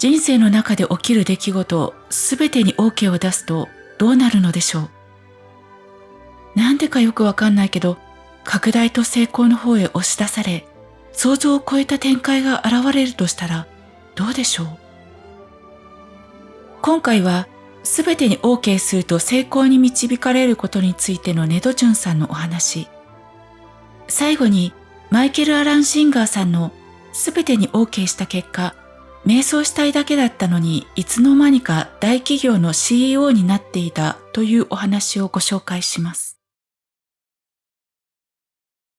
人生の中で起きる出来事すべてに OK を出すとどうなるのでしょう。なんでかよくわかんないけど、拡大と成功の方へ押し出され、想像を超えた展開が現れるとしたらどうでしょう。今回はすべてに OK すると成功に導かれることについてのネドジュンさんのお話。最後にマイケル・アラン・シンガーさんのすべてに OK した結果、瞑想したいだけだったのにいつの間にか大企業の CEO になっていたというお話をご紹介します。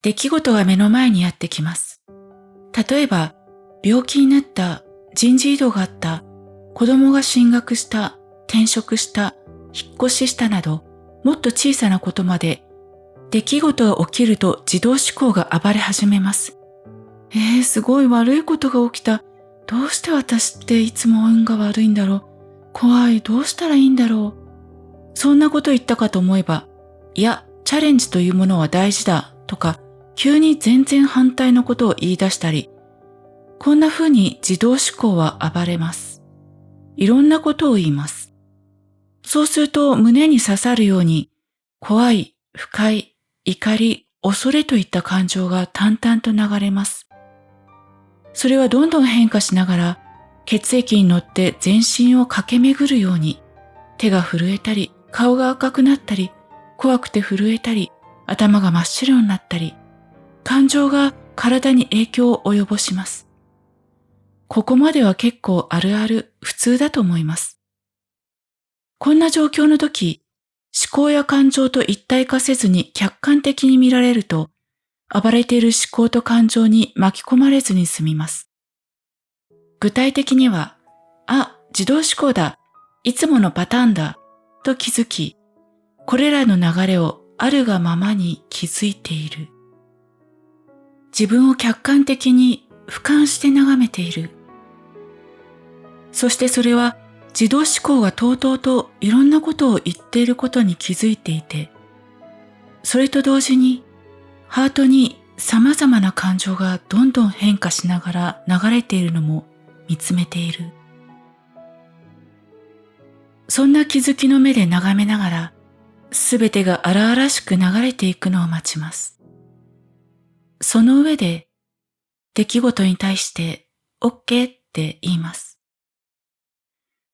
出来事が目の前にやってきます。例えば、病気になった、人事異動があった、子供が進学した、転職した、引っ越ししたなど、もっと小さなことまで、出来事が起きると自動思考が暴れ始めます。すごい悪いことが起きた。どうして私っていつも運が悪いんだろう。怖い。どうしたらいいんだろう。そんなこと言ったかと思えば、いや、チャレンジというものは大事だとか、急に全然反対のことを言い出したり、こんな風に自動思考は暴れます。いろんなことを言います。そうすると胸に刺さるように、怖い、不快、怒り、恐れといった感情が淡々と流れます。それはどんどん変化しながら、血液に乗って全身を駆け巡るように、手が震えたり、顔が赤くなったり、怖くて震えたり、頭が真っ白になったり、感情が体に影響を及ぼします。ここまでは結構あるある、普通だと思います。こんな状況の時、思考や感情と一体化せずに客観的に見られると、暴れている思考と感情に巻き込まれずに済みます。具体的には、自動思考だ、いつものパターンだ、と気づき、これらの流れをあるがままに気づいている。自分を客観的に俯瞰して眺めている。そしてそれは自動思考がとうとうといろんなことを言っていることに気づいていて、それと同時にハートに様々な感情がどんどん変化しながら流れているのも見つめている。そんな気づきの目で眺めながら、すべてが荒々しく流れていくのを待ちます。その上で、出来事に対して OK って言います。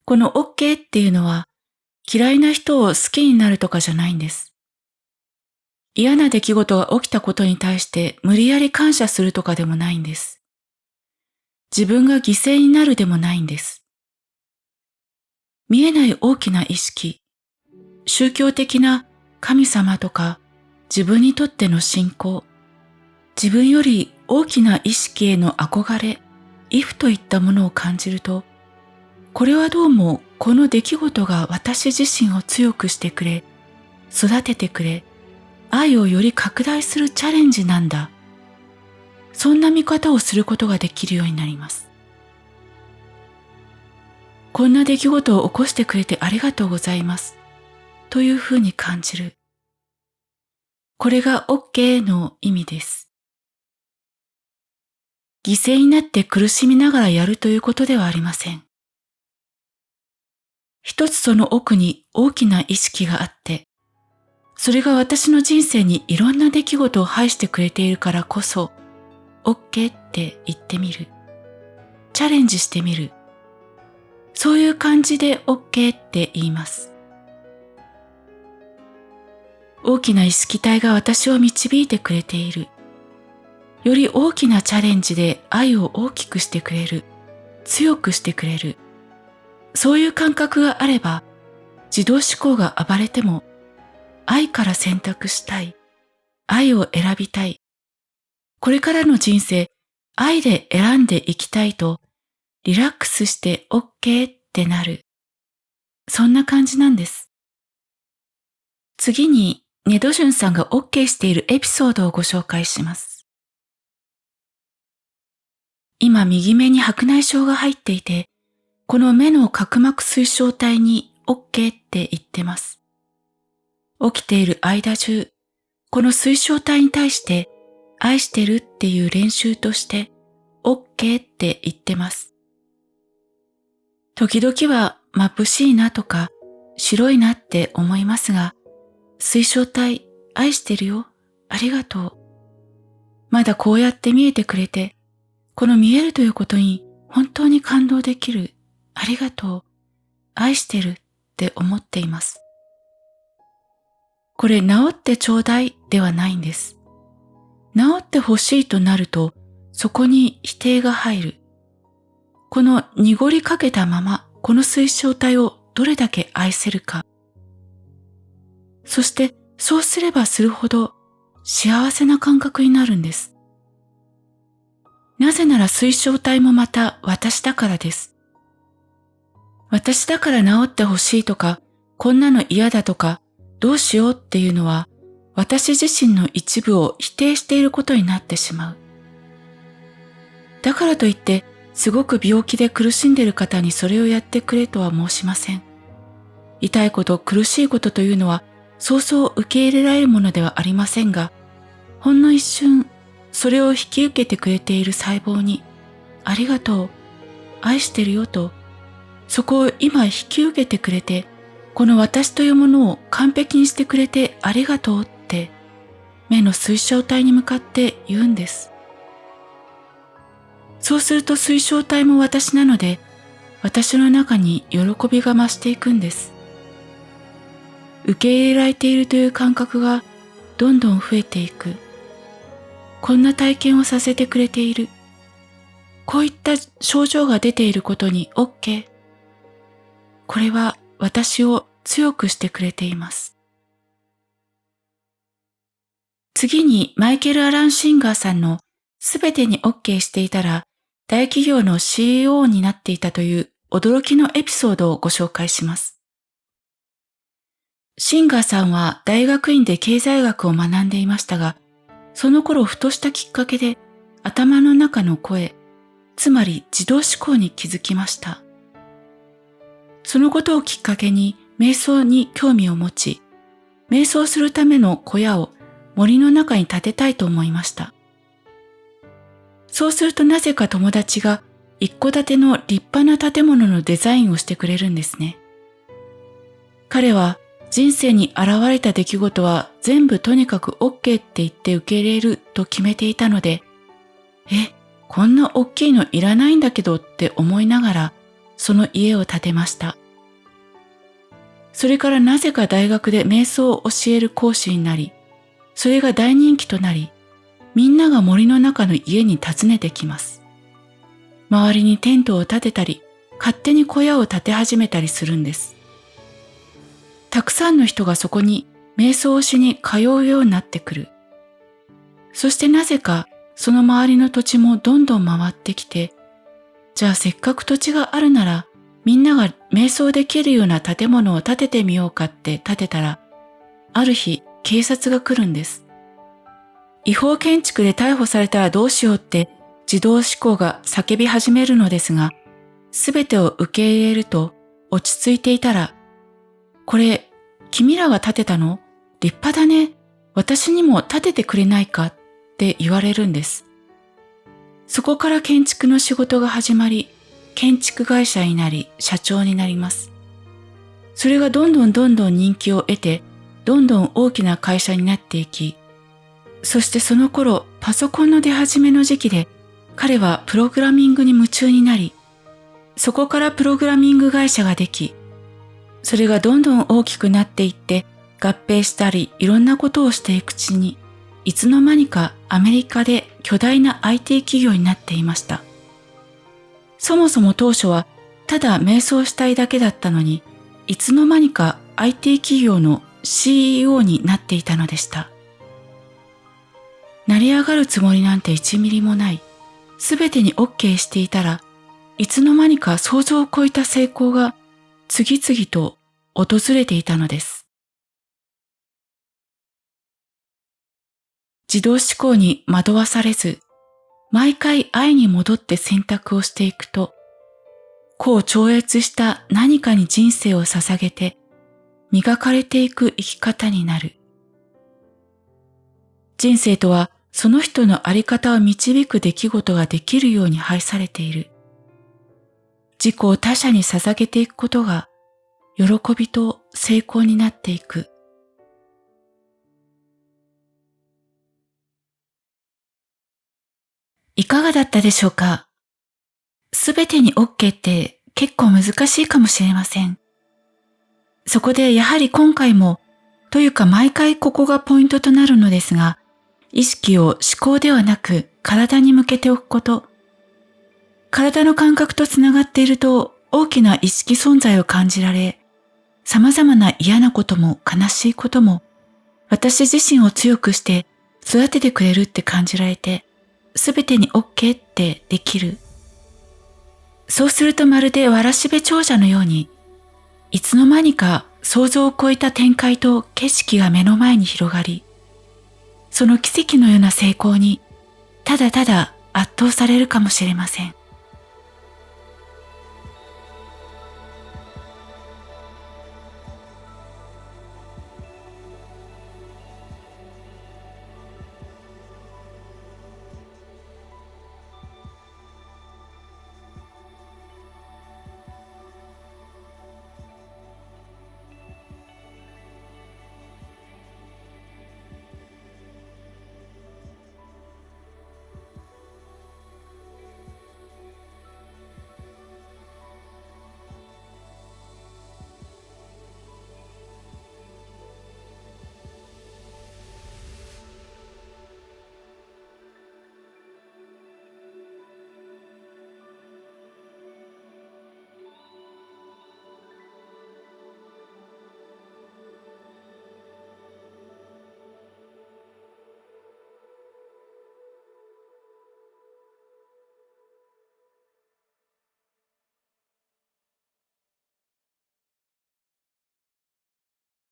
この OK っていうのは、嫌いな人を好きになるとかじゃないんです。嫌な出来事が起きたことに対して無理やり感謝するとかでもないんです。自分が犠牲になるでもないんです。見えない大きな意識、宗教的な神様とか自分にとっての信仰、自分より大きな意識への憧れ、畏怖といったものを感じると、これはどうもこの出来事が私自身を強くしてくれ、育ててくれ、愛をより拡大するチャレンジなんだ。そんな見方をすることができるようになります。こんな出来事を起こしてくれてありがとうございます。というふうに感じる。これが OK の意味です。犠牲になって苦しみながらやるということではありません。一つその奥に大きな意識があって、それが私の人生にいろんな出来事を配してくれているからこそ、OK って言ってみる。チャレンジしてみる。そういう感じで OK って言います。大きな意識体が私を導いてくれている。より大きなチャレンジで愛を大きくしてくれる。強くしてくれる。そういう感覚があれば、自動思考が暴れても、愛から選択したい。愛を選びたい。これからの人生、愛で選んでいきたいと、リラックスして OK ってなる。そんな感じなんです。次に、ネドジュンさんが OK しているエピソードをご紹介します。今右目に白内障が入っていて、この目の角膜水晶体に OK って言ってます。起きている間中、この水晶体に対して愛してるっていう練習として OK って言ってます。時々は眩しいなとか白いなって思いますが、水晶体愛してるよ、ありがとう。まだこうやって見えてくれて、この見えるということに本当に感動できる、ありがとう、愛してるって思っています。これ治ってちょうだいではないんです。治ってほしいとなると、そこに否定が入る。この濁りかけたまま、この水晶体をどれだけ愛せるか。そしてそうすればするほど幸せな感覚になるんです。なぜなら水晶体もまた私だからです。私だから治ってほしいとか、こんなの嫌だとか、どうしようっていうのは、私自身の一部を否定していることになってしまう。だからといって、すごく病気で苦しんでいる方にそれをやってくれとは申しません。痛いこと、苦しいことというのは、そうそう受け入れられるものではありませんが、ほんの一瞬、それを引き受けてくれている細胞に、ありがとう、愛してるよと、そこを今引き受けてくれて、この私というものを完璧にしてくれてありがとうって、目の水晶体に向かって言うんです。そうすると水晶体も私なので、私の中に喜びが増していくんです。受け入れられているという感覚がどんどん増えていく。こんな体験をさせてくれている。こういった症状が出ていることに OK。これは私を強くしてくれています。次にマイケル・アラン・シンガーさんのすべてに OK していたら大企業の CEO になっていたという驚きのエピソードをご紹介します。シンガーさんは大学院で経済学を学んでいましたが、その頃ふとしたきっかけで頭の中の声、つまり自動思考に気づきました。そのことをきっかけに瞑想に興味を持ち、瞑想するための小屋を森の中に建てたいと思いました。そうするとなぜか友達が一戸建ての立派な建物のデザインをしてくれるんですね。彼は人生に現れた出来事は全部とにかく OK って言って受け入れると決めていたので、こんな大きいのいらないんだけどって思いながらその家を建てました。それからなぜか大学で瞑想を教える講師になり、それが大人気となり、みんなが森の中の家に訪ねてきます。周りにテントを建てたり、勝手に小屋を建て始めたりするんです。たくさんの人がそこに瞑想をしに通うようになってくる。そしてなぜかその周りの土地もどんどん回ってきて、じゃあせっかく土地があるなら、みんなが瞑想できるような建物を建ててみようかって建てたら、ある日警察が来るんです。違法建築で逮捕されたらどうしようって自動思考が叫び始めるのですが、すべてを受け入れると落ち着いていたら、これ君らが建てたの？立派だね。私にも建ててくれないかって言われるんです。そこから建築の仕事が始まり、建築会社になり社長になります。それがどんどん人気を得て、どんどん大きな会社になっていき、そしてその頃パソコンの出始めの時期で彼はプログラミングに夢中になり、そこからプログラミング会社ができ、それがどんどん大きくなっていって合併したりいろんなことをしていくうちに、いつの間にかアメリカで巨大な IT 企業になっていました。そもそも当初はただ瞑想したいだけだったのに、いつの間にか IT 企業の CEO になっていたのでした。成り上がるつもりなんて1ミリもない。すべてに OK していたら、いつの間にか想像を超えた成功が次々と訪れていたのです。自動思考に惑わされず、毎回愛に戻って選択をしていくと、個を超越した何かに人生を捧げて、磨かれていく生き方になる。人生とは、その人の在り方を導く出来事ができるように配されている。自己を他者に捧げていくことが喜びと成功になっていく。いかがだったでしょうか？すべてに OK って結構難しいかもしれません。そこでやはり今回も、というか毎回ここがポイントとなるのですが、意識を思考ではなく体に向けておくこと。体の感覚とつながっていると大きな意識存在を感じられ、様々な嫌なことも悲しいことも私自身を強くして育ててくれるって感じられて、すべてに OK ってできる。そうするとまるでわらしべ長者のように、いつの間にか想像を超えた展開と景色が目の前に広がり、その奇跡のような成功にただただ圧倒されるかもしれません。